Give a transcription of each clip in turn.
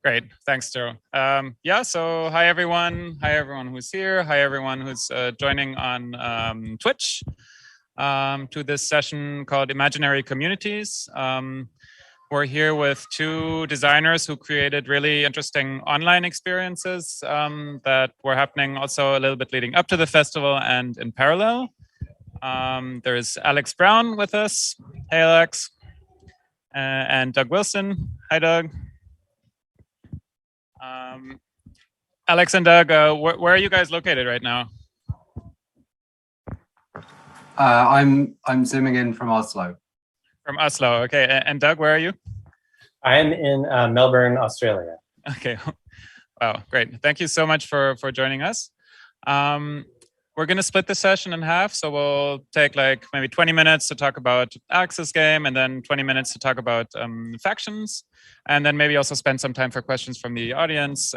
Great, thanks, Joe. Yeah, so hi everyone. Hi everyone who's here. Hi everyone who's joining on Twitch to this session called Imaginary Communities. We're here with two designers who created really interesting online experiences that were happening also a little bit leading up to the festival and in parallel. There's Alex Brown with us. Hey, Alex. And Doug Wilson. Hi, Doug. Alex and Doug, where are you guys located right now? I'm zooming in from Oslo. From Oslo, okay. And Doug, where are you? I'm in Melbourne, Australia. Okay, wow, great. Thank you so much for joining us. We're gonna split the session in half, so we'll take like maybe 20 minutes to talk about Alex's game, and then 20 minutes to talk about factions, and then maybe also spend some time for questions from the audience,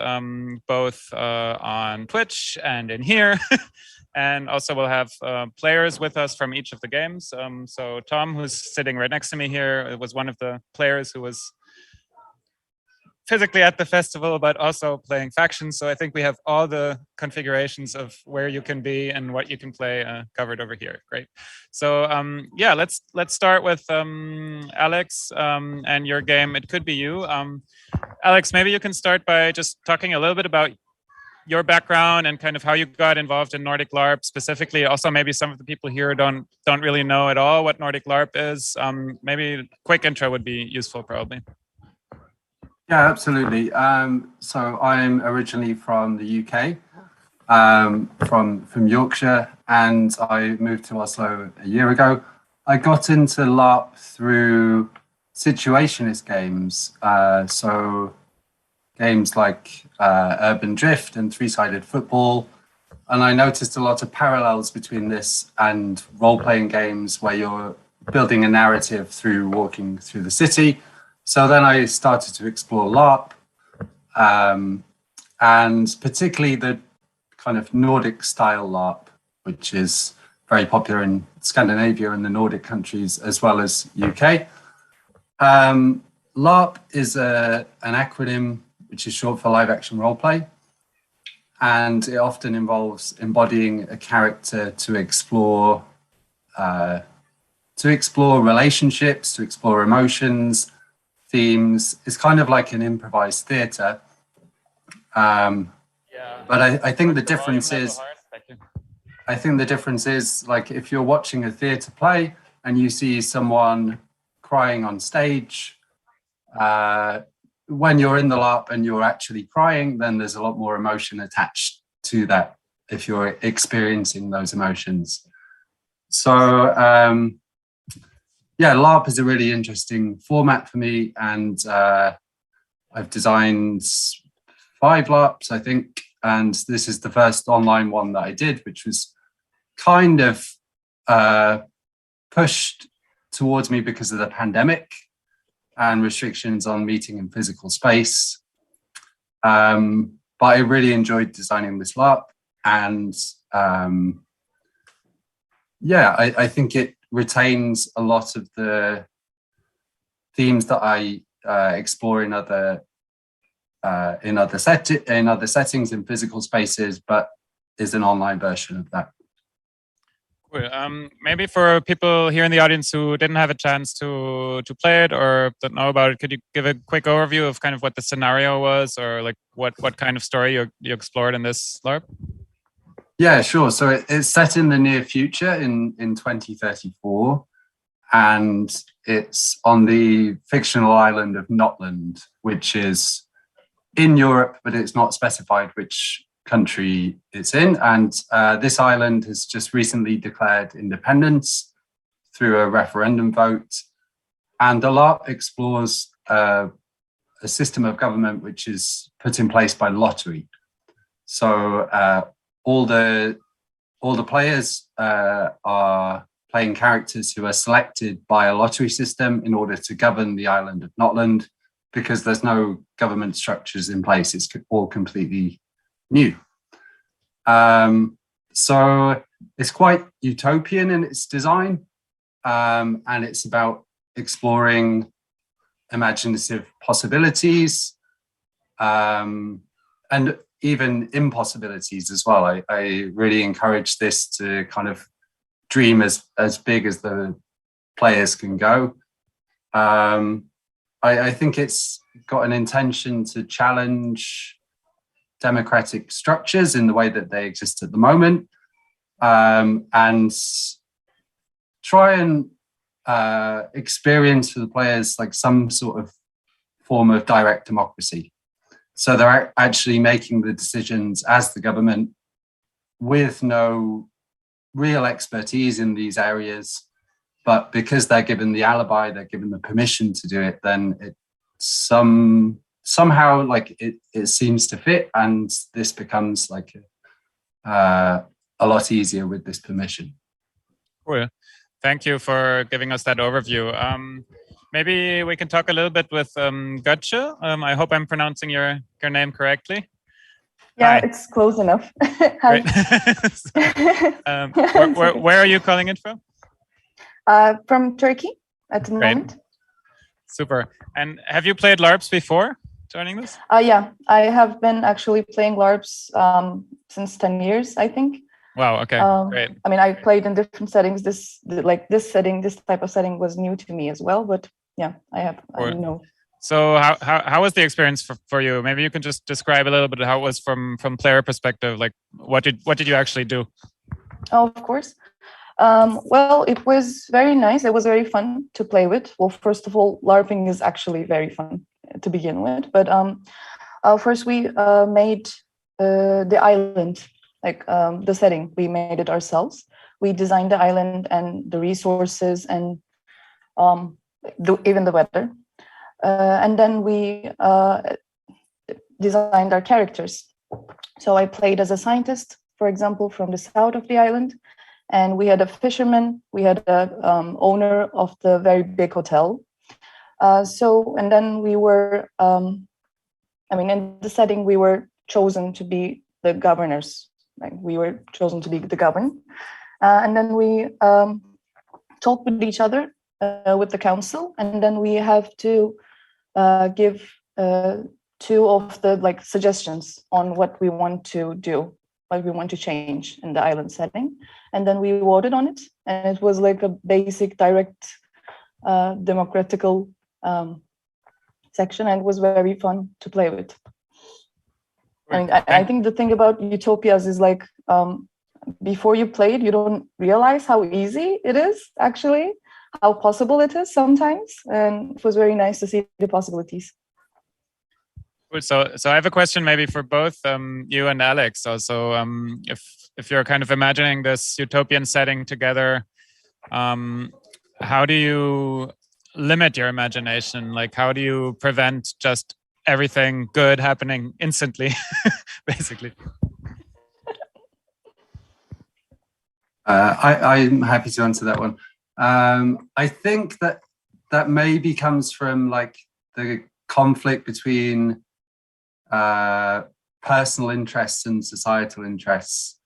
both on Twitch and in here. And also we'll have players with us from each of the games. So Tom, who's sitting right next to me here, was one of the players who was physically at the festival, but also playing factions. So I think we have all the configurations of where you can be and what you can play covered over here. Great. So yeah, let's start with Alex and your game. It could be you. Alex, maybe you can start by just talking a little bit about your background and kind of how you got involved in Nordic LARP specifically. Also, maybe some of the people here don't really know at all what Nordic LARP is. Maybe a quick intro would be useful, probably. Yeah, absolutely. So I'm originally from the UK, from Yorkshire, and I moved to Oslo a year ago. I got into LARP through situationist games, so games like Urban Drift and Three-Sided Football, and I noticed a lot of parallels between this and role-playing games where you're building a narrative through walking through the city. So then I started to explore LARP, and particularly the kind of Nordic style LARP, which is very popular in Scandinavia and the Nordic countries, as well as UK. LARP is an acronym which is short for live action roleplay, and it often involves embodying a character to explore relationships, to explore emotions, themes. It's kind of like an improvised theater. But I think the difference is, like, if you're watching a theater play and you see someone crying on stage, when you're in the LARP and you're actually crying, then there's a lot more emotion attached to that if you're experiencing those emotions. So yeah, LARP is a really interesting format for me, and I've designed 5 LARPs, I think, and this is the first online one that I did, which was kind of pushed towards me because of the pandemic and restrictions on meeting in physical space. But I really enjoyed designing this LARP, and yeah, I think it retains a lot of the themes that I explore in other settings, in physical spaces, but is an online version of that. Cool. Maybe for people here in the audience who didn't have a chance to play it or don't know about it, could you give a quick overview of kind of what the scenario was, or like what kind of story you explored in this LARP? Yeah, sure. So it's set in the near future in 2034, and it's on the fictional island of Notland, which is in Europe, but it's not specified which country it's in. And this island has just recently declared independence through a referendum vote. And the LARP explores a system of government which is put in place by lottery. So all the players are playing characters who are selected by a lottery system in order to govern the island of Notland, because there's no government structures in place. It's all completely new. So it's quite utopian in its design, and it's about exploring imaginative possibilities, and even impossibilities as well. I really encourage this to kind of dream as big as the players can go. I think it's got an intention to challenge democratic structures in the way that they exist at the moment, and try and experience for the players like some sort of form of direct democracy. So they're actually making the decisions as the government with no real expertise in these areas, but because they're given the alibi, they're given the permission to do it, then it somehow like it seems to fit, and this becomes like a lot easier with this permission. Cool. Thank you for giving us that overview. Maybe we can talk a little bit with Götze. I hope I'm pronouncing your name correctly. Yeah, Hi. it's close enough. Great. Where are you calling it from? From Turkey at the Great. moment. Super. And have you played LARPs before joining this? Yeah, I have been actually playing LARPs since 10 years, I think. Wow. Okay. Great. I mean, I played in different settings. This type of setting was new to me as well. But yeah, I know. So how was the experience for you? Maybe you can just describe a little bit how it was from player perspective. Like what did you actually do? Oh, of course. Well, it was very nice. It was very fun to play with. Well, first of all, LARPing is actually very fun to begin with. But first we made the island, like the setting. We made it ourselves. We designed the island and the resources and even the weather. And then we designed our characters. So I played as a scientist, for example, from the south of the island. And we had a fisherman, we had a owner of the very big hotel. And then we were, in the setting, we were chosen to be the governors. Like we were chosen to be the governor. And then we talked with each other, with the council. And then we have to give 2 of the suggestions on what we want to do, what we want to change in the island setting. And then we voted on it. And it was like a basic, direct, democratical section. And it was very fun to play with. I think the thing about utopias is like, before you play it, you don't realize how easy it is, actually, how possible it is sometimes. And it was very nice to see the possibilities. Cool. So I have a question maybe for both you and Alex also. If you're kind of imagining this utopian setting together, how do you limit your imagination? Like, how do you prevent just everything good happening instantly, basically? I'm happy to answer that one. I think that maybe comes from like the conflict between personal interests and societal interests,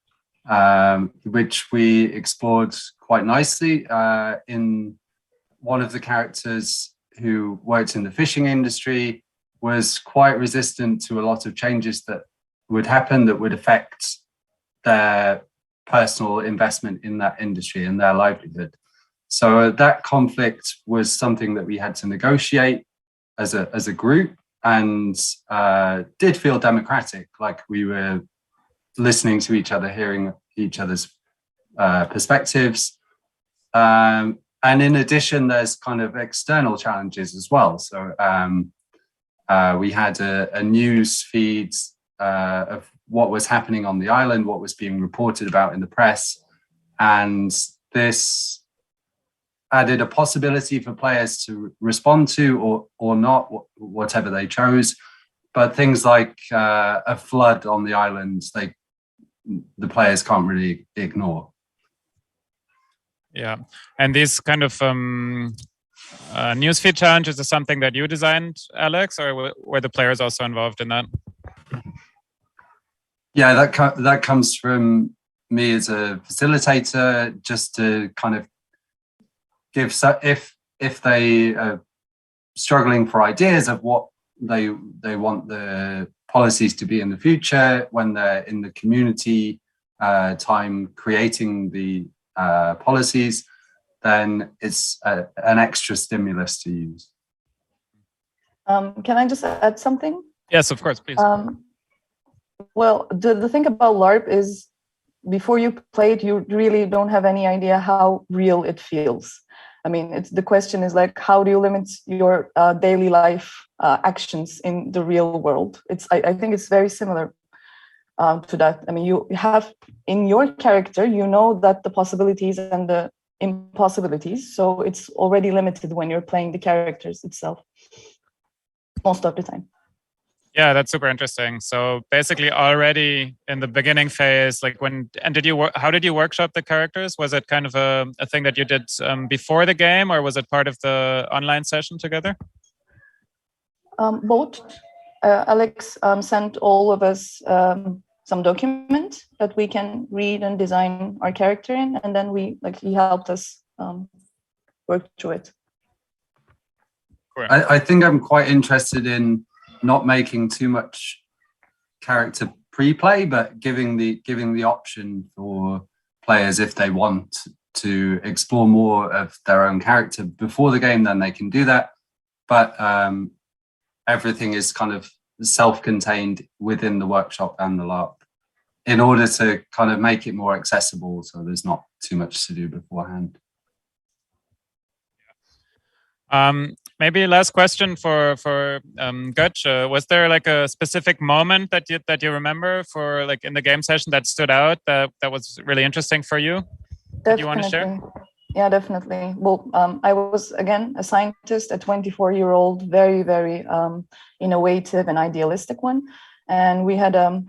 which we explored quite nicely in one of the characters who worked in the fishing industry was quite resistant to a lot of changes that would happen that would affect their personal investment in that industry and their livelihood. So that conflict was something that we had to negotiate as a group, and did feel democratic, like we were listening to each other, hearing each other's perspectives. And in addition, there's kind of external challenges as well. So we had a news feed of what was happening on the island, what was being reported about in the press. And this added a possibility for players to respond to or not, whatever they chose. But things like a flood on the island, the players can't really ignore. Yeah, and these kind of newsfeed challenges is something that you designed, Alex, or were the players also involved in that? Yeah, that comes from me as a facilitator, just to kind of give, if they are struggling for ideas of what they want the policies to be in the future, when they're in the community time creating the policies, then it's an extra stimulus to use. Can I just add something? Yes, of course, please. Well, the thing about LARP is, before you play it, you really don't have any idea how real it feels. I mean, the question is like, how do you limit your daily life actions in the real world? I think it's very similar to that. I mean, you have in your character, you know that the possibilities and the impossibilities, so it's already limited when you're playing the characters itself, most of the time. Yeah, that's super interesting. So basically already in the beginning phase, like how did you workshop the characters? Was it kind of a thing that you did before the game, or was it part of the online session together? Both. Alex sent all of us some document that we can read and design our character in, and then he helped us work through it. Cool. I think I'm quite interested in not making too much character pre-play, but giving the option for players, if they want to explore more of their own character before the game, then they can do that. But everything is kind of self-contained within the workshop and the LARP, in order to kind of make it more accessible, so there's not too much to do beforehand. Maybe last question for Götz. Was there like a specific moment that you remember for like in the game session that stood out, that was really interesting for you? That you want to share? Yeah, definitely. Well, I was again a scientist, a 24-year-old, very, very innovative and idealistic one, and we had a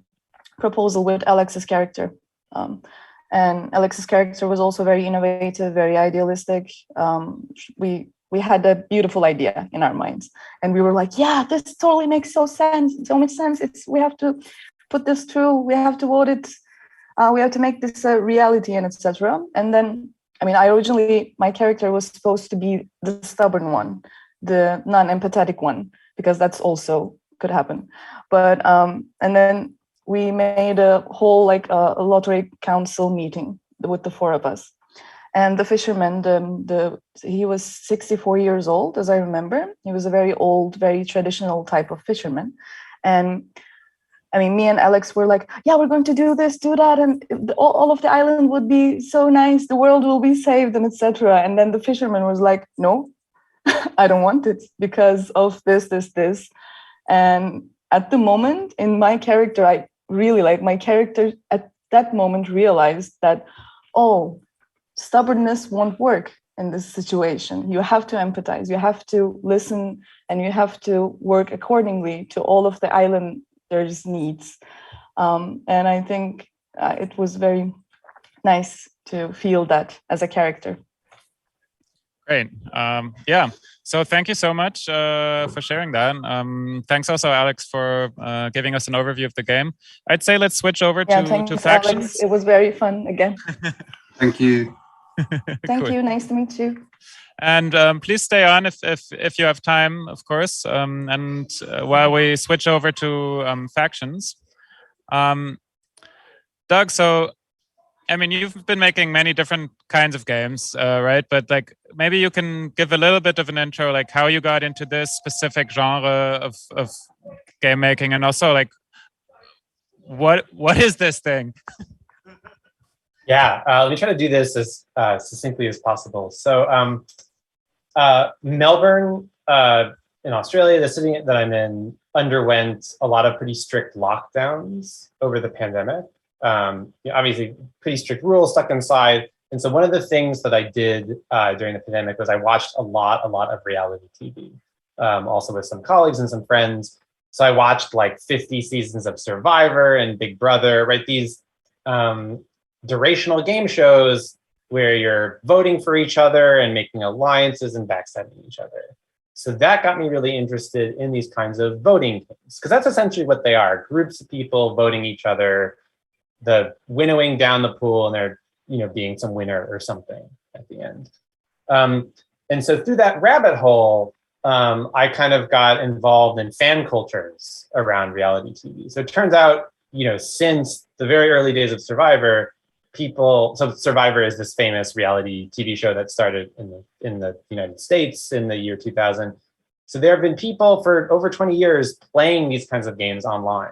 proposal with Alex's character. And Alex's character was also very innovative, very idealistic. We had a beautiful idea in our minds, and we were like, yeah, this totally makes so much sense. We have to put this through, we have to vote it, we have to make this a reality, and etc. And then, I mean, my character was supposed to be the stubborn one, the non-empathetic one, because that's also could happen. But and then we made a whole a lottery council meeting with the four of us. And the fisherman, he was 64 years old, as I remember. He was a very old, very traditional type of fisherman. And I mean, me and Alex were like, yeah, we're going to do this, do that, and all of the island would be so nice, the world will be saved, and etc. And then the fisherman was like, no, I don't want it because of this. And at the moment in my character, I really my character at that moment realized that, oh, stubbornness won't work in this situation. You have to empathize, you have to listen, and you have to work accordingly to all of the islanders' needs. And I think it was very nice to feel that as a character. Great. Yeah. So thank you so much for sharing that. Thanks also, Alex, for giving us an overview of the game. I'd say let's switch over to factions. Alex. It was very fun again. Thank you. Thank Cool. you. Nice to meet you. And please stay on if you have time, of course. And while we switch over to factions, Doug. So, I mean, you've been making many different kinds of games, right? But like, maybe you can give a little bit of an intro, like how you got into this specific genre of game making, and also like, what is this thing? Yeah, let me try to do this as succinctly as possible. So Melbourne in Australia, the city that I'm in, underwent a lot of pretty strict lockdowns over the pandemic. Obviously, pretty strict rules, stuck inside. And so one of the things that I did during the pandemic was I watched a lot of reality TV, also with some colleagues and some friends. So I watched like 50 seasons of Survivor and Big Brother, right? These durational game shows where you're voting for each other and making alliances and backstabbing each other. So that got me really interested in these kinds of voting games, because that's essentially what they are: groups of people voting each other, the winnowing down the pool, and there, being some winner or something at the end. And so through that rabbit hole, I kind of got involved in fan cultures around reality TV. So it turns out, since the very early days of Survivor, so Survivor is this famous reality TV show that started in the United States in the year 2000. So there have been people for over 20 years playing these kinds of games online,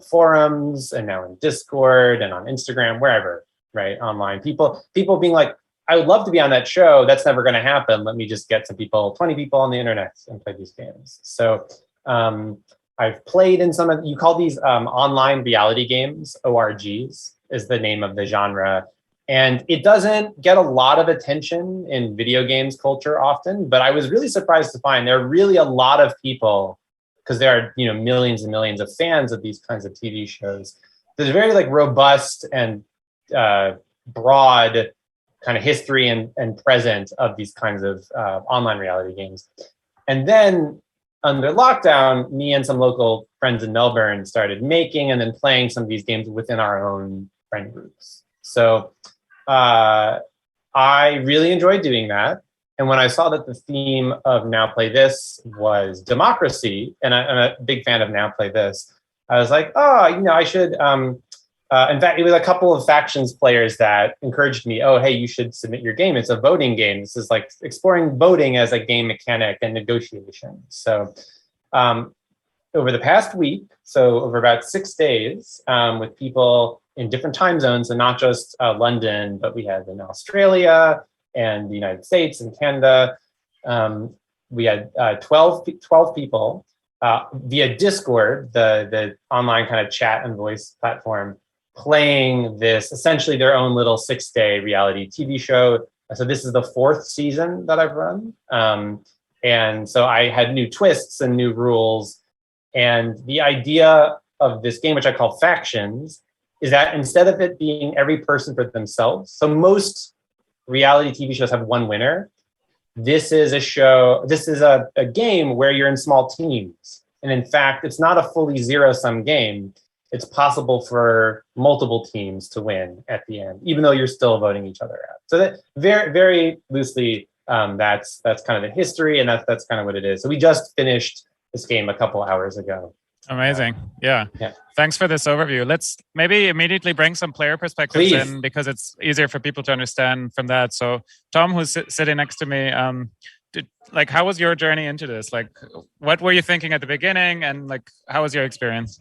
forums, and now in Discord and on Instagram, wherever, right, online. People being like, I would love to be on that show. That's never going to happen. Let me just get some people, 20 people on the internet and play these games. So I've played in some of, you call these online reality games, ORGs is the name of the genre. And it doesn't get a lot of attention in video games culture often, but I was really surprised to find there are really a lot of people, because there are millions and millions of fans of these kinds of TV shows. There's a very robust and broad kind of history and present of these kinds of online reality games. And then under lockdown, me and some local friends in Melbourne started making and then playing some of these games within our own friend groups. So I really enjoyed doing that. And when I saw that the theme of Now Play This was democracy, and I'm a big fan of Now Play This, I was like, I should, in fact, it was a couple of factions players that encouraged me, hey, you should submit your game. It's a voting game. This is like exploring voting as a game mechanic and negotiation. So over the past week, so over about 6 days, with people in different time zones, and not just London, but we had in Australia and the United States and Canada. We had 12 people via Discord, the online kind of chat and voice platform, playing this, essentially their own little 6-day reality TV show. So this is the 4th season that I've run. And so I had new twists and new rules. And the idea of this game, which I call Factions, is that instead of it being every person for themselves, so most reality TV shows have one winner. This is a game where you're in small teams. And in fact, it's not a fully zero-sum game. It's possible for multiple teams to win at the end, even though you're still voting each other out. So that very, very loosely, that's kind of the history, and that's kind of what it is. So we just finished this game a couple hours ago. Amazing. Yeah. Thanks for this overview. Let's maybe immediately bring some player perspectives in, because it's easier for people to understand from that. So Tom, who's sitting next to me, how was your journey into this? What were you thinking at the beginning, and how was your experience?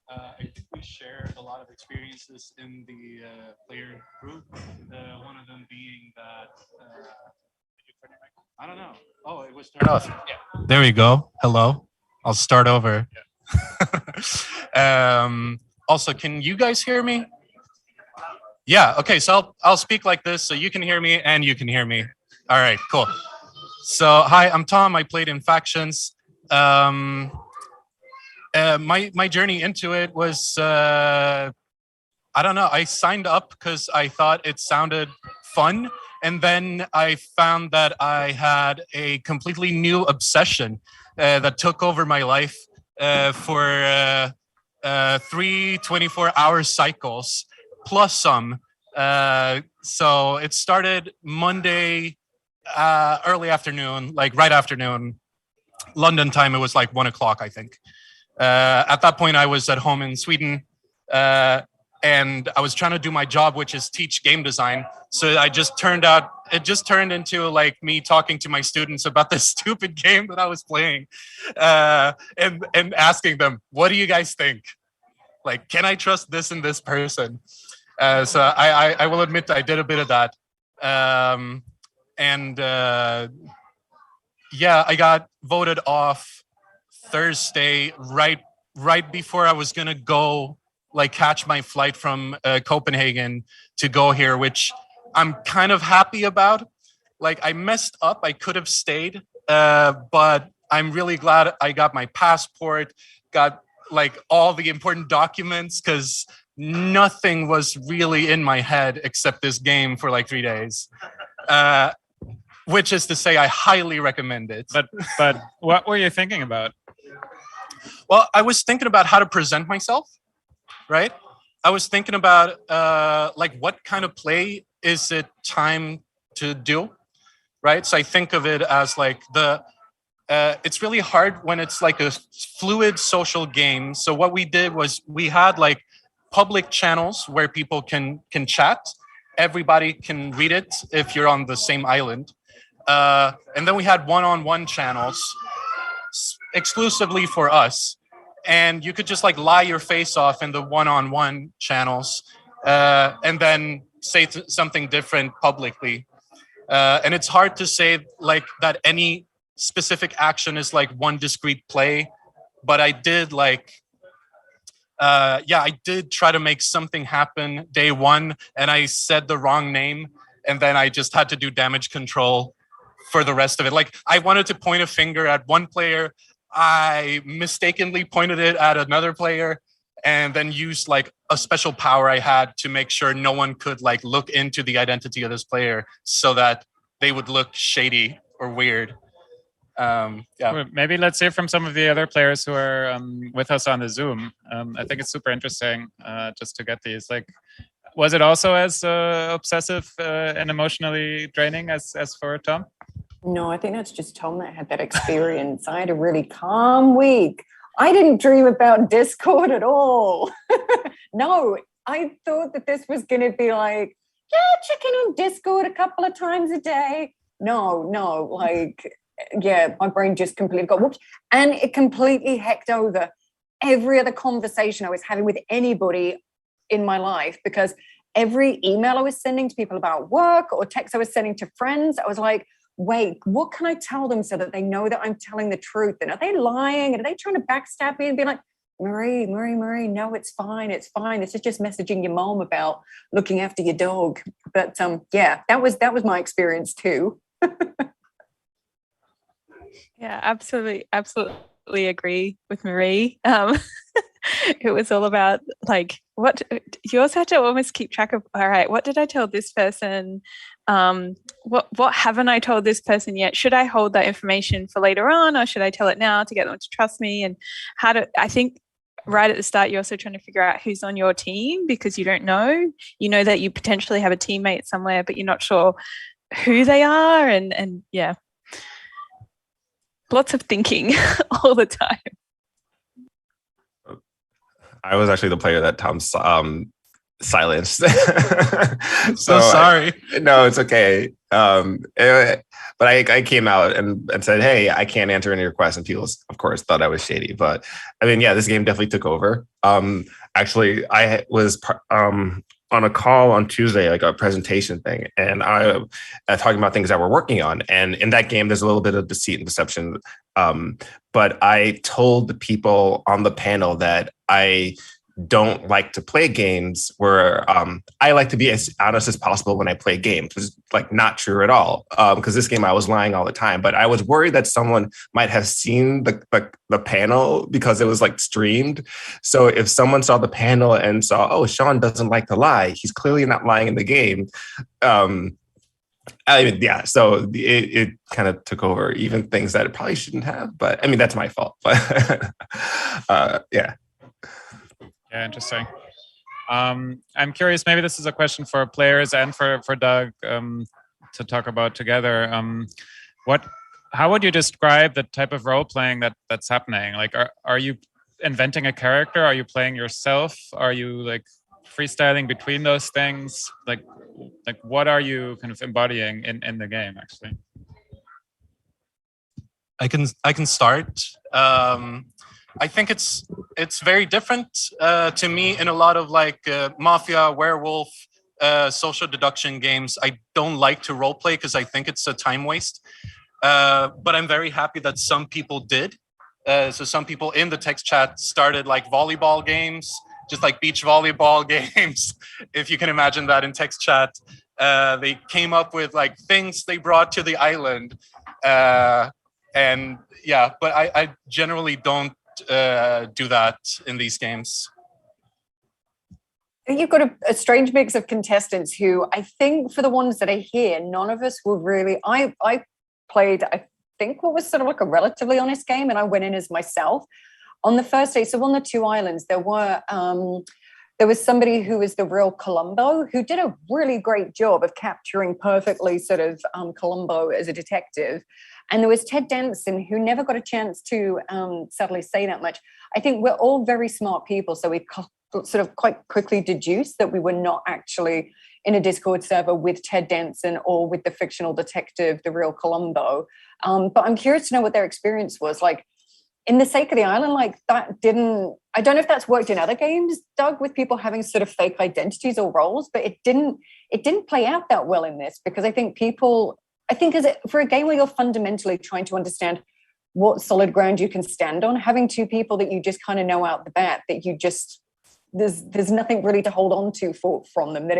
I think we shared a lot of experiences in the player group. One of them being that I don't know. Oh, it was turned off. Yeah. There we go. Hello. I'll start over. Yeah. Also, can you guys hear me? Yeah. Okay. So I'll speak like this, so you can hear me and you can hear me. All right. Cool. So hi, I'm Tom. I played in Factions. My journey into it was, I don't know, I signed up because I thought it sounded fun. And then I found that I had a completely new obsession that took over my life for 3 24-hour cycles plus some. So it started Monday early afternoon, right afternoon, London time. It was 1 o'clock, I think. At that point, I was at home in Sweden, and I was trying to do my job, which is teach game design. So it just turned into me talking to my students about this stupid game that I was playing, and asking them, what do you guys think? Can I trust this and this person? So I will admit I did a bit of that. I got voted off Thursday, right before I was gonna go catch my flight from Copenhagen to go here, which I'm kind of happy about. I messed up. I could have stayed, but I'm really glad I got my passport, got all the important documents, because nothing was really in my head except this game for 3 days. Which is to say, I highly recommend it. But what were you thinking about? Well, I was thinking about how to present myself, right? I was thinking about what kind of play is it time to do, right? So I think of it as it's really hard when it's like a fluid social game. So what we did was we had like public channels where people can chat. Everybody can read it if you're on the same island. And then we had one-on-one channels exclusively for us. And you could just like lie your face off in the one-on-one channels and then say something different publicly. And it's hard to say like that any specific action is like one discrete play, but I did like, I did try to make something happen day one, and I said the wrong name, and then I just had to do damage control for the rest of it. Like I wanted to point a finger at one player, I mistakenly pointed it at another player, and then used like a special power I had to make sure no one could like look into the identity of this player so that they would look shady or weird. Maybe let's hear from some of the other players who are with us on the Zoom. I think it's super interesting just to get these. Like, was it also as obsessive and emotionally draining as for Tom? No, I think that's just Tom that had that experience. I had a really calm week. I didn't dream about Discord at all. No, I thought that this was going to be like, checking on Discord a couple of times a day. No, like, my brain just completely got whooped. And it completely hecked over every other conversation I was having with anybody in my life, because every email I was sending to people about work or text I was sending to friends, I was like, wait, what can I tell them so that they know that I'm telling the truth? And are they lying? And are they trying to backstab me and be like, Marie, no, it's fine. This is just messaging your mom about looking after your dog. But that was my experience too. Yeah, absolutely agree with Marie. It was all about like, what you also had to almost keep track of. All right, what did I tell this person? What haven't I told this person yet? Should I hold that information for later on, or should I tell it now to get them to trust me? And I think right at the start, you're also trying to figure out who's on your team, because you don't know. You know that you potentially have a teammate somewhere, but you're not sure who they are. And yeah, lots of thinking all the time. I was actually the player that Tom silenced. So sorry. No, it's okay. But I came out and said, hey, I can't answer any requests. And people, of course, thought I was shady. But I mean, yeah, this game definitely took over. Actually, I was on a call on Tuesday, like a presentation thing, and I talking about things that we're working on. And in that game, there's a little bit of deceit and deception. But I told the people on the panel that I don't like to play games where I like to be as honest as possible when I play games, which is like not true at all. Because this game I was lying all the time, but I was worried that someone might have seen the panel because it was like streamed. So if someone saw the panel and saw, oh, Sean doesn't like to lie, he's clearly not lying in the game. So it kind of took over even things that it probably shouldn't have. But I mean, that's my fault. But yeah. Yeah, interesting. I'm curious, maybe this is a question for players and for Doug to talk about together. How would you describe the type of role playing that's happening? Like, are you inventing a character? Are you playing yourself? Are you like freestyling between those things? Like what are you kind of embodying in the game actually? I can start. I think it's very different to me in a lot of like mafia, werewolf, social deduction games. I don't like to role play because I think it's a time waste. But I'm very happy that some people did. So some people in the text chat started like volleyball games, just like beach volleyball games, if you can imagine that in text chat. They came up with like things they brought to the island. And yeah, but I generally don't do that in these games. You've got a strange mix of contestants who I think for the ones that are here, none of us were really, I played, I think what was sort of like a relatively honest game, and I went in as myself. On the first day, so on the two islands, there was somebody who was the real Columbo who did a really great job of capturing perfectly sort of Columbo as a detective. And there was Ted Danson, who never got a chance to sadly say that much. I think we're all very smart people, so we sort of quite quickly deduced that we were not actually in a Discord server with Ted Danson or with the fictional detective, the real Columbo. But I'm curious to know what their experience was like. In the sake of the island, like that didn't, I don't know if that's worked in other games, Doug, with people having sort of fake identities or roles, but it didn't play out that well in this, because I think for a game where you're fundamentally trying to understand what solid ground you can stand on, having two people that you just kind of know out the bat, that you just, there's nothing really to hold on to from them, that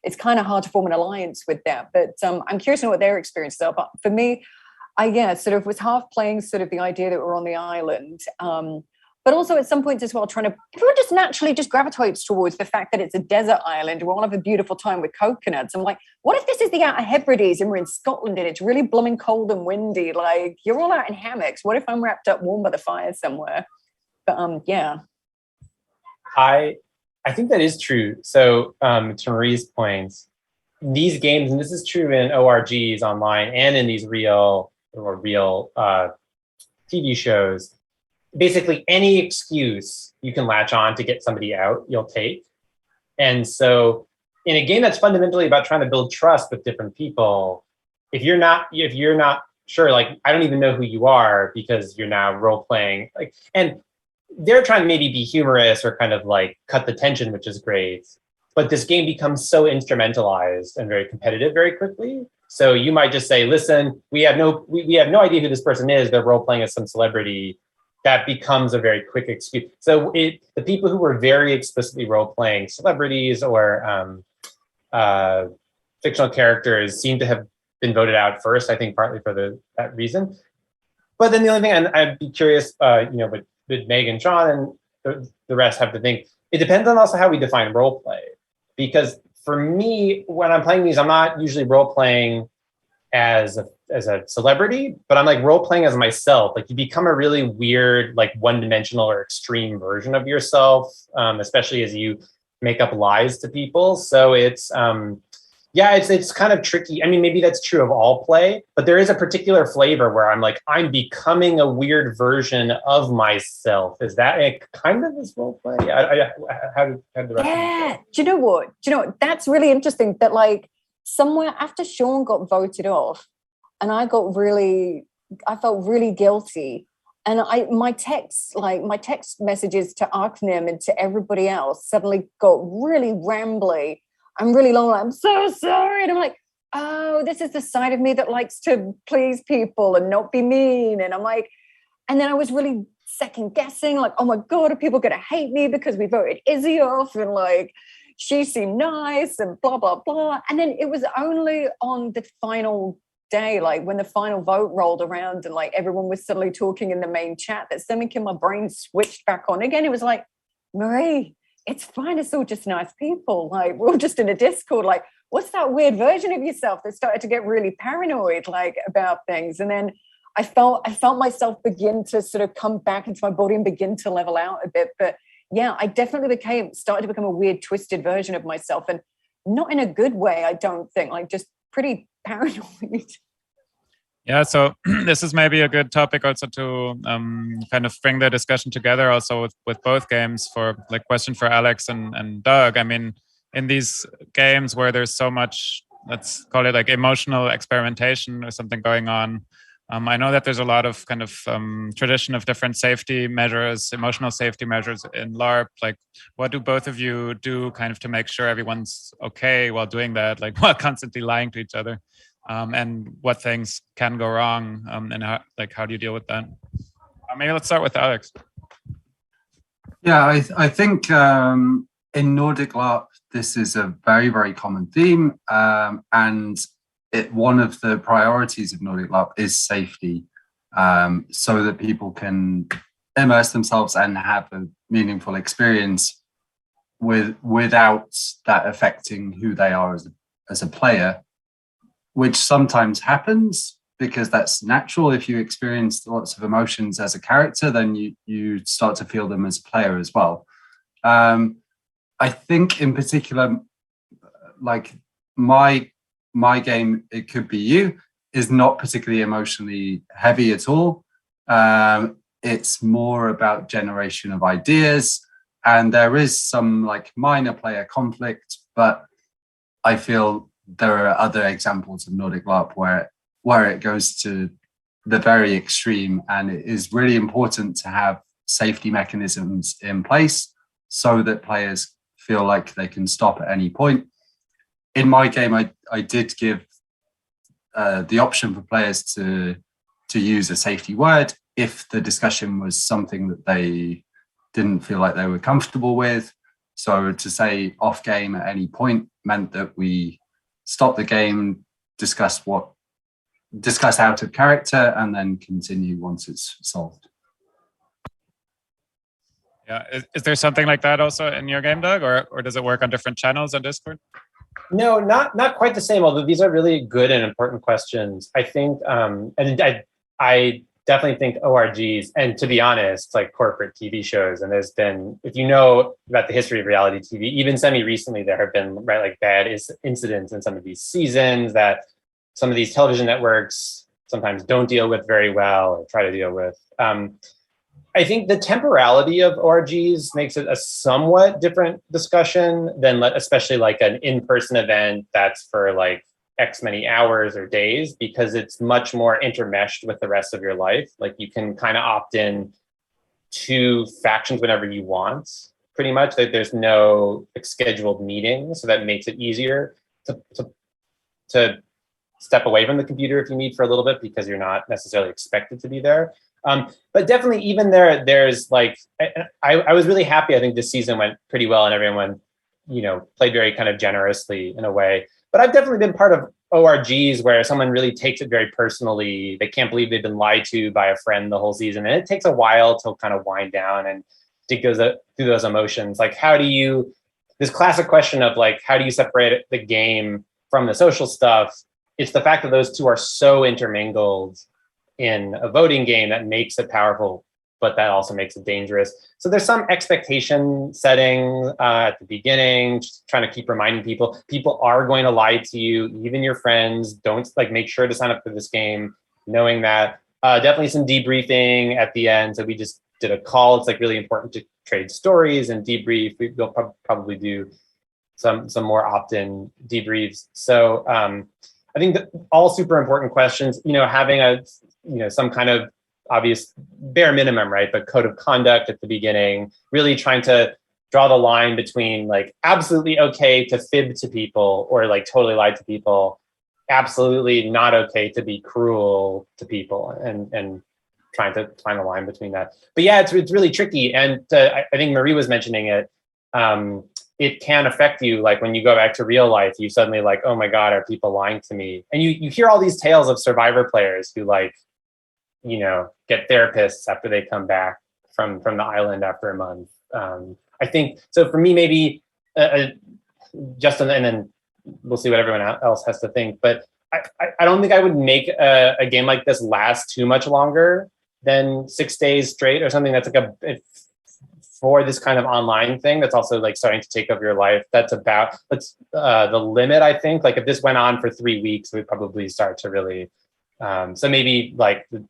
it's kind of hard to form an alliance with that. But I'm curious to know what their experiences are. But for me, I sort of was half playing sort of the idea that we're on the island, but also at some points as well everyone just naturally just gravitates towards the fact that it's a desert island. We'll all have a beautiful time with coconuts. I'm like, what if this is the Outer Hebrides and we're in Scotland and it's really blooming cold and windy? Like, you're all out in hammocks. What if I'm wrapped up warm by the fire somewhere? But yeah. I think that is true. So to Marie's points, these games, and this is true in ORGs online and in these real TV shows, basically any excuse you can latch on to get somebody out, you'll take. And so in a game that's fundamentally about trying to build trust with different people, if you're not sure, like, I don't even know who you are because you're now role playing, like, and they're trying to maybe be humorous or kind of like cut the tension, which is great. But this game becomes so instrumentalized and very competitive very quickly. So you might just say, listen, we have no idea who this person is. They're role playing as some celebrity. That becomes a very quick excuse. So the people who were very explicitly role playing celebrities or fictional characters seem to have been voted out first, I think partly for that reason. But then the only thing, and I'd be curious, but Meg and Sean and the rest have to think, it depends on also how we define role play. Because for me, when I'm playing these, I'm not usually role playing as a celebrity, but I'm like role playing as myself. Like, you become a really weird, like one-dimensional or extreme version of yourself, especially as you make up lies to people. So it's kind of tricky. I mean, maybe that's true of all play, but there is a particular flavor where I'm like, I'm becoming a weird version of myself. Is that kind of this role play? How did the rest of you go? Do you know what? That's really interesting that, like, somewhere after Sean got voted off and I felt really guilty. And my text messages to Arknim and to everybody else suddenly got really rambly. I'm really long, like, I'm so sorry. And I'm like, oh, this is the side of me that likes to please people and not be mean. And I'm like, and then I was really second guessing, like, oh my God, are people going to hate me because we voted Izzy off? And like, she seemed nice and blah, blah, blah. And then it was only on the final day, like when the final vote rolled around and like everyone was suddenly talking in the main chat, that something in my brain switched back on again. It was like, Marie, it's fine. It's all just nice people. Like, we're all just in a Discord. Like, what's that weird version of yourself that started to get really paranoid, like, about things? And then I felt myself begin to sort of come back into my body and begin to level out a bit. But yeah, I definitely started to become a weird, twisted version of myself, and not in a good way, I don't think, like, just pretty paranoid. Yeah, so this is maybe a good topic also to kind of bring the discussion together also with both games, for like question for Alex and Doug. I mean, in these games where there's so much, let's call it like emotional experimentation or something going on, I know that there's a lot of kind of tradition of different safety measures, emotional safety measures in LARP. Like, what do both of you do kind of to make sure everyone's okay while doing that, like while constantly lying to each other? And what things can go wrong, and how do you deal with that? Maybe let's start with Alex. Yeah, I think in Nordic LARP, this is a very, very common theme, and one of the priorities of Nordic LARP is safety, so that people can immerse themselves and have a meaningful experience without that affecting who they are as a player, which sometimes happens because that's natural. If you experience lots of emotions as a character, then you start to feel them as a player as well. I think in particular, like my game, It Could Be You, is not particularly emotionally heavy at all. It's more about generation of ideas, and there is some like minor player conflict, but I feel there are other examples of Nordic LARP where it goes to the very extreme, and it is really important to have safety mechanisms in place so that players feel like they can stop at any point. In my game, I did give the option for players to use a safety word if the discussion was something that they didn't feel like they were comfortable with. So to say off game at any point meant that we stop the game, discuss out of character, and then continue once it's solved. Yeah, is there something like that also in your game, Doug, or does it work on different channels on Discord? No, not quite the same, although these are really good and important questions. I think, and I definitely think ORGs, and to be honest, like corporate TV shows, and there's been, if you know about the history of reality TV, even semi-recently, there have been, right, like bad incidents in some of these seasons that some of these television networks sometimes don't deal with very well or try to deal with. I think the temporality of ORGs makes it a somewhat different discussion than especially like an in-person event that's for like X many hours or days, because it's much more intermeshed with the rest of your life. Like you can kind of opt in to factions whenever you want, pretty much. That there's no scheduled meeting, so that makes it easier to step away from the computer if you need for a little bit, because you're not necessarily expected to be there. But definitely even there's like, I was really happy. I think this season went pretty well and everyone, played very kind of generously in a way. But I've definitely been part of ORGs where someone really takes it very personally. They can't believe they've been lied to by a friend the whole season. And it takes a while to kind of wind down and dig through those emotions. Like this classic question of like, how do you separate the game from the social stuff? It's the fact that those two are so intermingled in a voting game that makes it powerful, but that also makes it dangerous. So there's some expectation setting at the beginning, just trying to keep reminding people are going to lie to you, even your friends. Don't make sure to sign up for this game, knowing that. Definitely some debriefing at the end. So we just did a call. It's like really important to trade stories and debrief. We'll probably do some more opt-in debriefs. So I think that all super important questions, having some kind of obvious bare minimum, right? But code of conduct at the beginning, really trying to draw the line between like absolutely okay to fib to people or like totally lie to people, absolutely not okay to be cruel to people, and trying to find a line between that. But yeah, it's really tricky. And I think Marie was mentioning it. It can affect you. Like when you go back to real life, you suddenly like, oh my God, are people lying to me? And you hear all these tales of survivor players who like, get therapists after they come back from the island after a month. I think, so for me, maybe Justin, and then we'll see what everyone else has to think, but I don't think I would make a game like this last too much longer than 6 days straight, or something that's like for this kind of online thing that's also like starting to take over your life. That's the limit, I think. Like if this went on for 3 weeks, we'd probably start to really, so maybe like the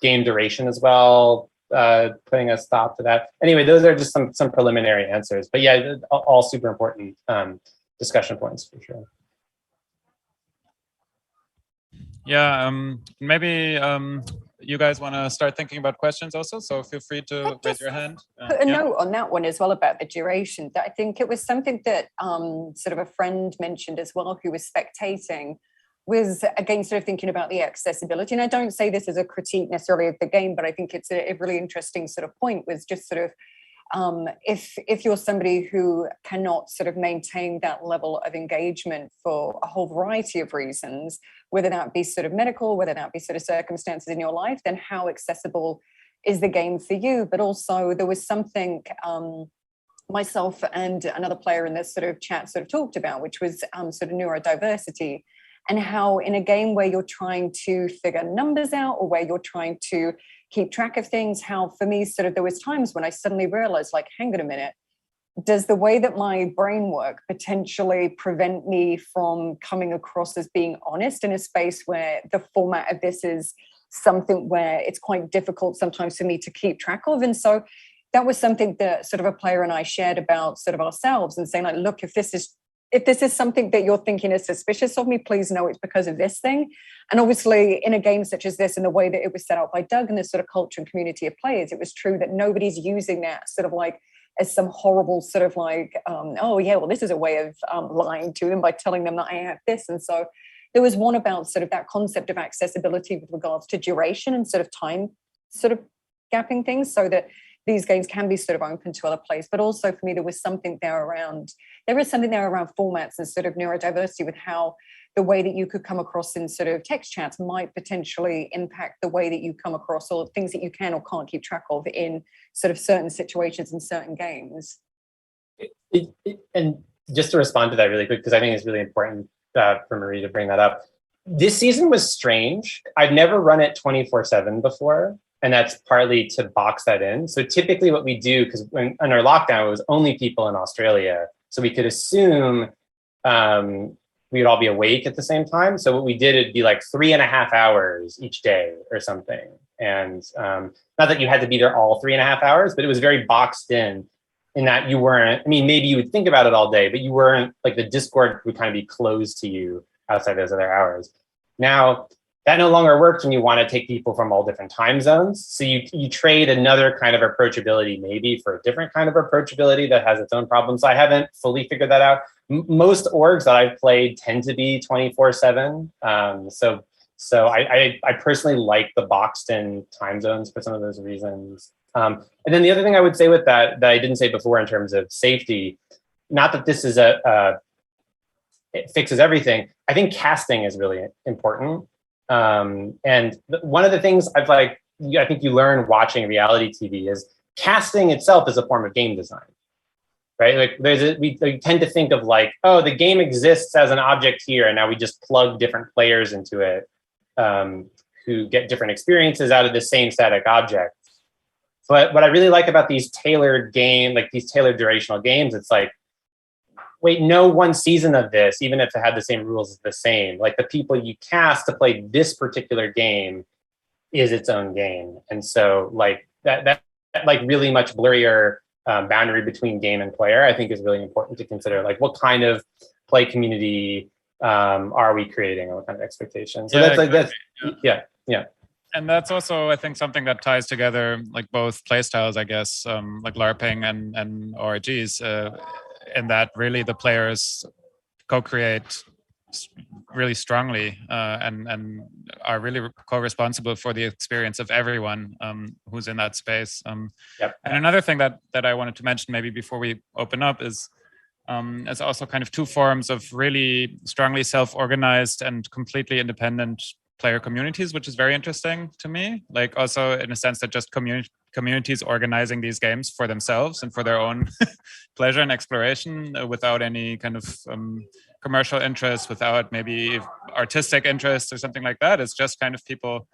game duration as well, putting a stop to that. Anyway, those are just some preliminary answers. But yeah, all super important discussion points for sure. Yeah, maybe you guys want to start thinking about questions also, so feel free to raise your hand. Put a note on that one as well about the duration. I think it was something that sort of a friend mentioned as well who was spectating, was again sort of thinking about the accessibility. And I don't say this as a critique necessarily of the game, but I think it's a really interesting sort of point, was just sort of if you're somebody who cannot sort of maintain that level of engagement for a whole variety of reasons, whether that be sort of medical, whether that be sort of circumstances in your life, then how accessible is the game for you? But also there was something myself and another player in this sort of chat sort of talked about, which was sort of neurodiversity, and how in a game where you're trying to figure numbers out or where you're trying to keep track of things, how for me sort of there was times when I suddenly realized, like, hang on a minute, does the way that my brain works potentially prevent me from coming across as being honest in a space where the format of this is something where it's quite difficult sometimes for me to keep track of? And so that was something that sort of a player and I shared about sort of ourselves and saying, like, look, if this is something that you're thinking is suspicious of me, please know it's because of this thing. And obviously in a game such as this, and the way that it was set out by Doug and this sort of culture and community of players, it was true that nobody's using that sort of like as some horrible sort of like, oh yeah, well, this is a way of lying to them by telling them that I have this. And so there was one about sort of that concept of accessibility with regards to duration and sort of time sort of gapping things so that these games can be sort of open to other players. But also for me, there is something there around formats and sort of neurodiversity with how the way that you could come across in sort of text chats might potentially impact the way that you come across or things that you can or can't keep track of in sort of certain situations in certain games. And just to respond to that really quick, because I think it's really important for Marie to bring that up. This season was strange. I've never run it 24/7 before. And that's partly to box that in. So typically what we do, because in our lockdown, it was only people in Australia. So we could assume we would all be awake at the same time. So what we did, it'd be like 3.5 hours each day or something. And not that you had to be there all 3.5 hours, but it was very boxed in that you weren't, I mean, maybe you would think about it all day, but you weren't, like the Discord would kind of be closed to you outside those other hours. Now, that no longer works when you want to take people from all different time zones. So you trade another kind of approachability maybe for a different kind of approachability that has its own problems. I haven't fully figured that out. Most orgs that I've played tend to be 24/7. So I personally like the boxed in time zones for some of those reasons. And then the other thing I would say with that I didn't say before in terms of safety, not that this is it fixes everything. I think casting is really important. And one of the things I think you learn watching reality TV is casting itself is a form of game design, right? Like we tend to think of like, oh, the game exists as an object here, and now we just plug different players into it who get different experiences out of the same static object. But what I really like about these tailored durational games, it's like, wait, no one season of this, even if it had the same rules, is the same. Like the people you cast to play this particular game is its own game. And so like that like really much blurrier boundary between game and player, I think is really important to consider. Like what kind of play community are we creating, and what kind of expectations? So yeah. And that's also, I think, something that ties together like both play styles, I guess, like LARPing and ORGs, in that really the players co-create really strongly and are really co-responsible for the experience of everyone who's in that space. Yep. And another thing that I wanted to mention maybe before we open up is it's also kind of two forms of really strongly self-organized and completely independent player communities, which is very interesting to me. Like also in a sense that just communities organizing these games for themselves and for their own pleasure and exploration without any kind of commercial interest, without maybe artistic interest or something like that. It's just kind of people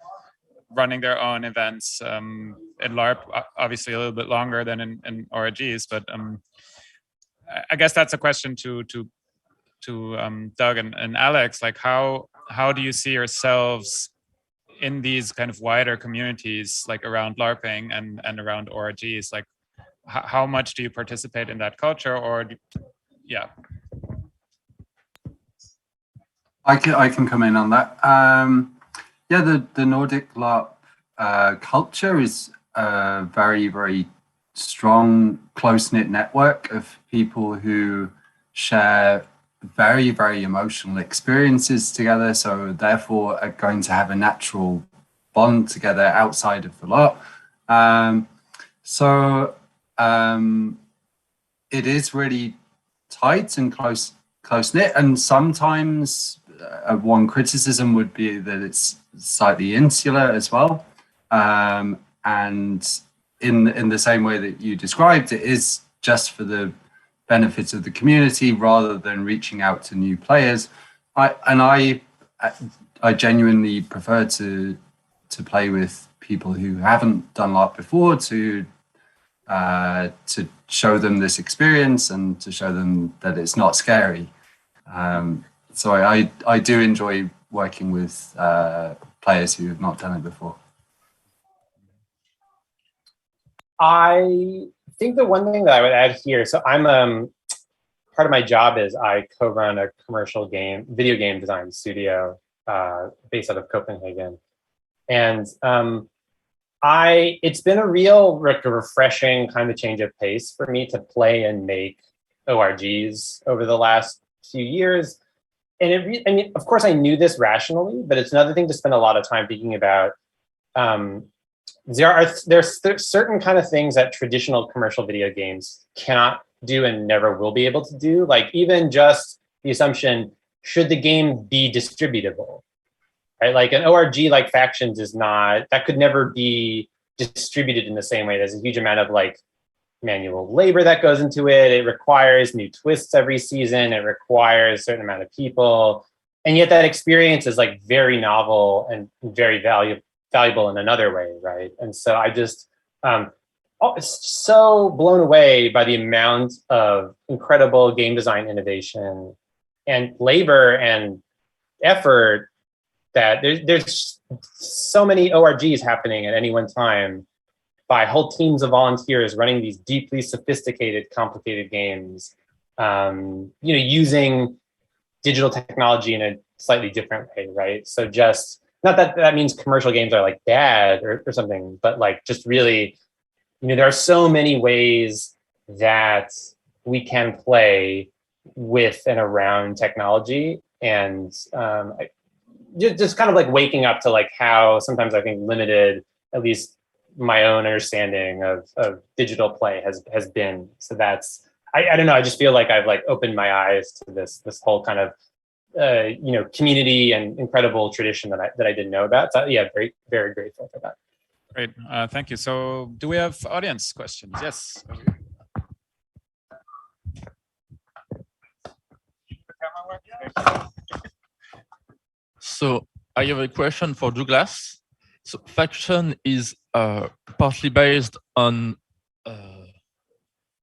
running their own events. In LARP, obviously a little bit longer than in ORGs, but I guess that's a question to Doug and Alex. Like how do you see yourselves in these kind of wider communities, like around LARPing and around ORGs? Like how much do you participate in that culture, or I can come in on that. The Nordic LARP culture is a very, very strong, close-knit network of people who share very, very emotional experiences together, so therefore are going to have a natural bond together outside of the LARP. It is really tight and close-knit, and sometimes one criticism would be that it's slightly insular as well. And in the same way that you described, it is just for the benefit of the community rather than reaching out to new players. I genuinely prefer to play with people who haven't done LARP before, to to show them this experience and to show them that it's not scary. So I do enjoy working with players who have not done it before. I think the one thing that I would add here, so I'm part of my job is I co-run a commercial video game design studio based out of Copenhagen. And it's been a real refreshing kind of change of pace for me to play and make ORGs over the last few years. And I mean, of course I knew this rationally, but it's another thing to spend a lot of time thinking about. There's certain kind of things that traditional commercial video games cannot do and never will be able to do. Like even just the assumption, should the game be distributable, right? Like an ORG like Factions is not, that could never be distributed in the same way. There's a huge amount of like manual labor that goes into it. It requires new twists every season. It requires a certain amount of people. And yet that experience is like very novel and very valuable in another way, right? And so I just, so blown away by the amount of incredible game design innovation and labor and effort that there's so many ORGs happening at any one time by whole teams of volunteers running these deeply sophisticated, complicated games, using digital technology in a slightly different way, right? So just, not that that means commercial games are like bad or something, but like just really, there are so many ways that we can play with and around technology. And just kind of like waking up to like how sometimes I think limited, at least my own understanding of digital play has been. So that's, I don't know, I just feel like I've like opened my eyes to this whole kind of community and incredible tradition that I didn't know about. So yeah, very, very grateful for that. Great, thank you. So do we have audience questions? Yes. So I have a question for Douglas. So Faction is partly based on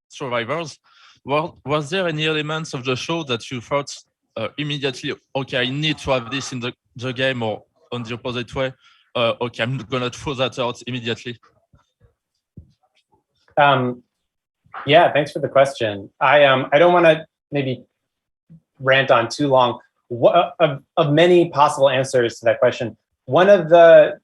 survivors. Was there any elements of the show that you thought immediately, okay, I need to have this in the game, or on the opposite way, okay, I'm gonna throw that out immediately? Yeah, thanks for the question. I don't want to maybe rant on too long. Of many possible answers to that question, one of the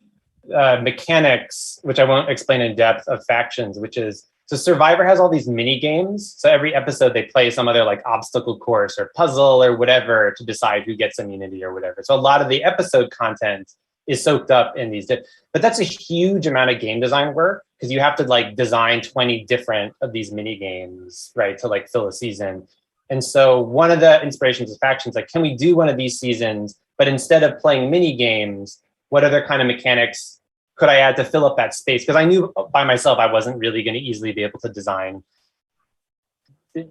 mechanics, which I won't explain in depth, of Factions, which is, so Survivor has all these mini games. So every episode they play some other like obstacle course or puzzle or whatever to decide who gets immunity or whatever. So a lot of the episode content is soaked up in these, but that's a huge amount of game design work because you have to like design 20 different of these mini games, right, to like fill a season. And so one of the inspirations of Factions, like, can we do one of these seasons, but instead of playing mini games, what other kind of mechanics could I add to fill up that space? Because I knew by myself I wasn't really going to easily be able to design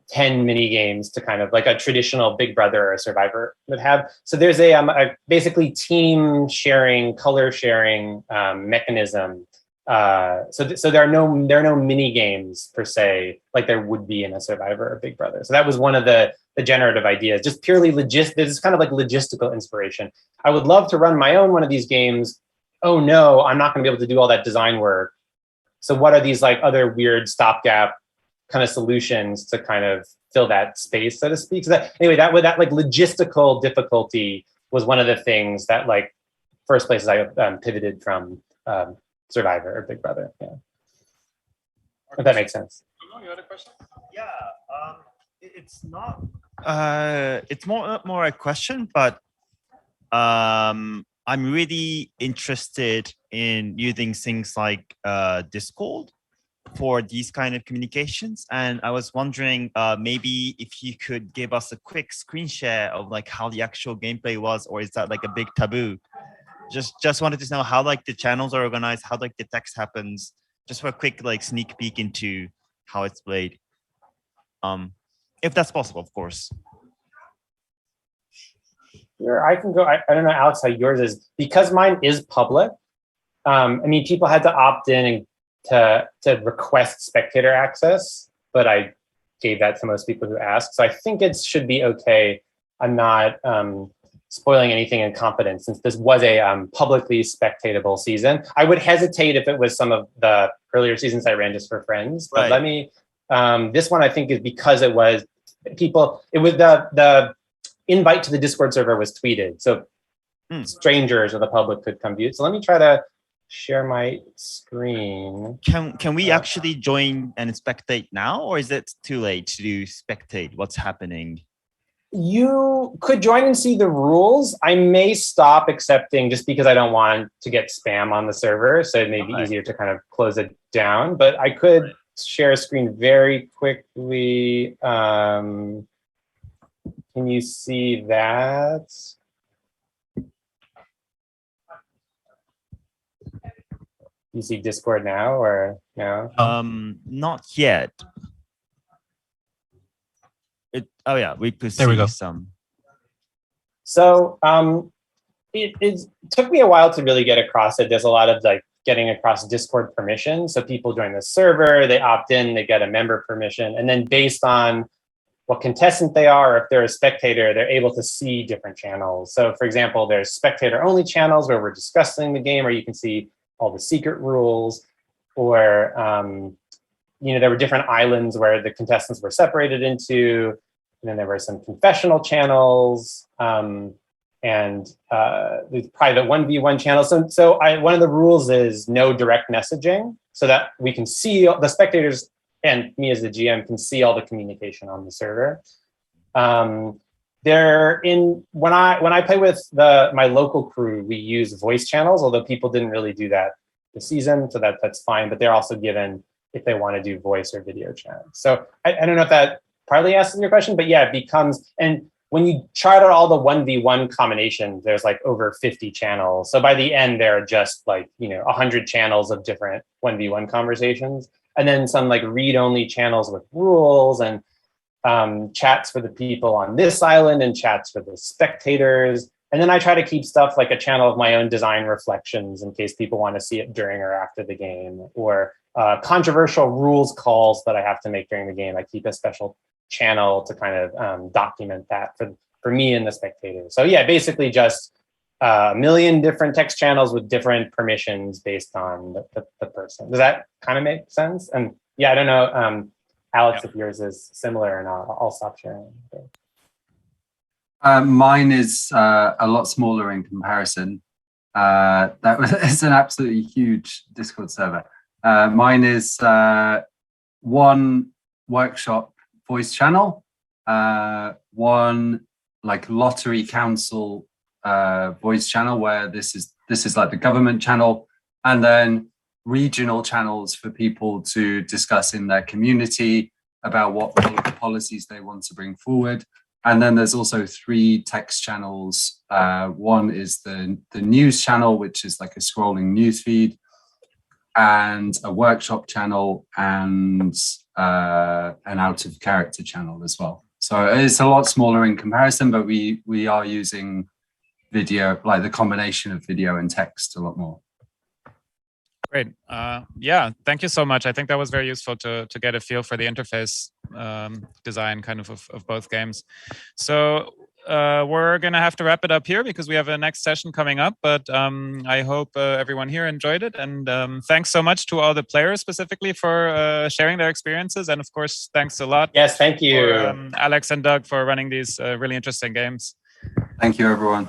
10 mini games to kind of like a traditional Big Brother or a Survivor would have. So there's a basically team sharing, color sharing mechanism. So there are no mini games per se like there would be in a Survivor or Big Brother. So that was one of the generative ideas, just purely this is kind of like logistical inspiration. I would love to run my own one of these games. Oh no, I'm not going to be able to do all that design work. So what are these like other weird stopgap kind of solutions to kind of fill that space, so to speak? So that like logistical difficulty was one of the things that like first places I pivoted from Survivor or Big Brother. Yeah, if that makes sense. You had a question? Yeah, it's not. It's more a question, but I'm really interested in using things like Discord for these kind of communications. And I was wondering maybe if you could give us a quick screen share of like how the actual gameplay was, or is that like a big taboo? Just wanted to know how like the channels are organized, how like the text happens, just for a quick like sneak peek into how it's played. If that's possible, of course. Sure, I can go. I don't know, Alex, how yours is. Because mine is public, I mean, people had to opt in and to request spectator access, but I gave that to most people who asked. So I think it should be okay. I'm not spoiling anything in confidence since this was a publicly spectatable season. I would hesitate if it was some of the earlier seasons I ran just for friends. But let me, this one I think is because it was people, it was the invite to the Discord server was tweeted. So strangers or the public could come view it. So let me try to share my screen. Can we actually join and spectate now, or is it too late to do spectate what's happening? You could join and see the rules. I may stop accepting just because I don't want to get spam on the server. So it may be easier to kind of close it down, but I could share a screen very quickly. Can you see that? You see Discord now or no? Not yet. Oh yeah, we could There we see go. some. So it took me a while to really get across it. There's a lot of like getting across Discord permission. So people join the server, they opt in, they get a member permission, and then based on what contestant they are, or if they're a spectator, they're able to see different channels. So for example, there's spectator only channels where we're discussing the game, or you can see all the secret rules, or there were different islands where the contestants were separated into, and then there were some confessional channels, and there's private 1v1 channels. So one of the rules is no direct messaging, so that we can see the spectators and me as the GM can see all the communication on the server. When I play with my local crew, we use voice channels, although people didn't really do that this season, so that's fine. But they're also given if they want to do voice or video channels. So I don't know if that partly answers your question, but yeah, it becomes, and when you chart out all the 1v1 combinations, there's like over 50 channels. So by the end, there are just like 100 channels of different 1v1 conversations, and then some like read-only channels with rules and chats for the people on this island and chats for the spectators. And then I try to keep stuff like a channel of my own design reflections in case people want to see it during or after the game, or controversial rules calls that I have to make during the game. I keep a special channel to kind of document that for me and the spectators. So yeah, basically just a million different text channels with different permissions based on the person. Does that kind of make sense? And yeah, I don't know, Alex, if yours is similar or not. I'll stop sharing. Mine is a lot smaller in comparison. It's an absolutely huge Discord server. Mine is one workshop voice channel, one like lottery council voice channel where this is like the government channel, and then regional channels for people to discuss in their community about what policies they want to bring forward. And then there's also 3 text channels. One is the news channel, which is like a scrolling news feed, and a workshop channel, and an out of character channel as well. So it's a lot smaller in comparison, but we are using video, like the combination of video and text, a lot more. Great. Yeah, thank you so much. I think that was very useful to get a feel for the interface design kind of both games. So we're going to have to wrap it up here because we have a next session coming up, but I hope everyone here enjoyed it. And thanks so much to all the players specifically for sharing their experiences. And of course, thanks a lot. Yes, thank you. For, Alex and Doug for running these really interesting games. Thank you, everyone.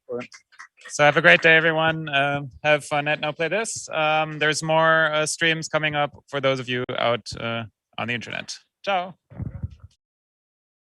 Cool. So have a great day, everyone. Have fun at Now Play This. There's more streams coming up for those of you out on the internet. Ciao.